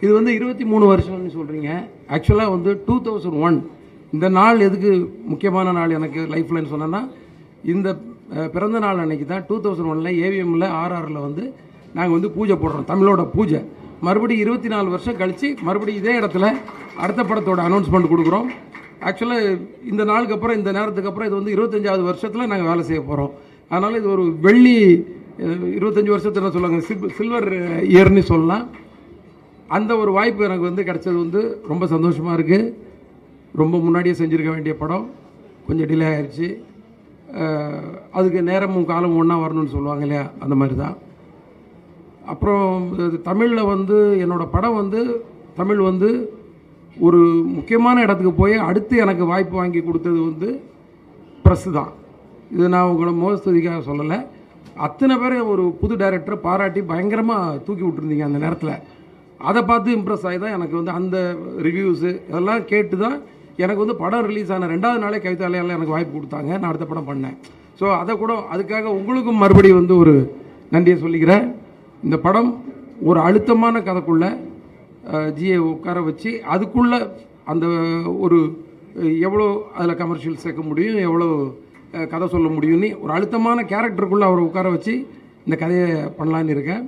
இது வந்து 23 வருஷம்னு சொல்கிறீங்க. ஆக்சுவலாக வந்து 2001 இந்த நாள் எதுக்கு முக்கியமான நாள் எனக்கு லைஃப்லன்னு சொன்னேன்னா, இந்த பிறந்த நாள் அன்னைக்கு தான் 2001 ஏவிஎம்மில் ஆர்ஆரில் வந்து நாங்கள் வந்து பூஜை போடுறோம், தமிழோட பூஜை. மறுபடியும் 24 வருஷம் கழித்து மறுபடியும் இதே இடத்துல அடுத்த படத்தோட அனௌன்ஸ்மெண்ட் கொடுக்குறோம். ஆக்சுவலாக இந்த நாளுக்கு அப்புறம் இந்த நேரத்துக்கு அப்புறம் இது வந்து 25வது வருஷத்தில் நாங்கள் வேலை செய்ய போகிறோம். அதனால் இது ஒரு வெள்ளி 25 வருஷத்தில் என்ன சொல்லுவாங்க, சில்வர் இயர்னு சொல்லலாம். அந்த ஒரு வாய்ப்பு எனக்கு வந்து கிடைச்சது வந்து ரொம்ப சந்தோஷமாக இருக்குது. ரொம்ப முன்னாடியே செஞ்சுருக்க வேண்டிய படம் கொஞ்சம் டிலே ஆகிடுச்சு. அதுக்கு நேரமும் காலமும் ஒன்றா வரணும்னு சொல்லுவாங்க இல்லையா, அந்த மாதிரி தான். அப்புறம் தமிழில் வந்து என்னோடய படம் வந்து தமிழ் வந்து ஒரு முக்கியமான இடத்துக்கு போய் அடுத்து எனக்கு வாய்ப்பு வாங்கி கொடுத்தது வந்து ப்ரெஸ்ஸு தான். இது நான் உங்களை மோஸ்துதிக்காக சொல்லலை. அத்தனை பேர் ஒரு புது டைரக்டரை பாராட்டி பயங்கரமாக தூக்கி விட்டுருந்தீங்க அந்த நேரத்தில். அதை பார்த்து இம்ப்ரெஸ் ஆகி தான் எனக்கு வந்து அந்த ரிவ்யூஸு இதெல்லாம் கேட்டு தான் எனக்கு வந்து படம் ரிலீஸ் ஆன 2வது நாளே கவிதாலயெல்லாம் எனக்கு வாய்ப்பு கொடுத்தாங்க. நான் அடுத்த படம் பண்ணேன். ஸோ அதை கூட அதுக்காக உங்களுக்கும் மறுபடியும் வந்து ஒரு நன்றியை சொல்லிக்கிறேன். இந்த படம் ஒரு அழுத்தமான கதைக்குள்ளே ஜியை உட்கார வச்சு அதுக்குள்ளே அந்த ஒரு எவ்வளோ அதில் கமர்ஷியல் சேர்க்க முடியும், எவ்வளோ கதை சொல்ல முடியும்னு ஒரு அழுத்தமான கேரக்டருக்குள்ளே அவரை உட்கார வச்சு இந்த கதையை பண்ணலான்னு இருக்கேன்.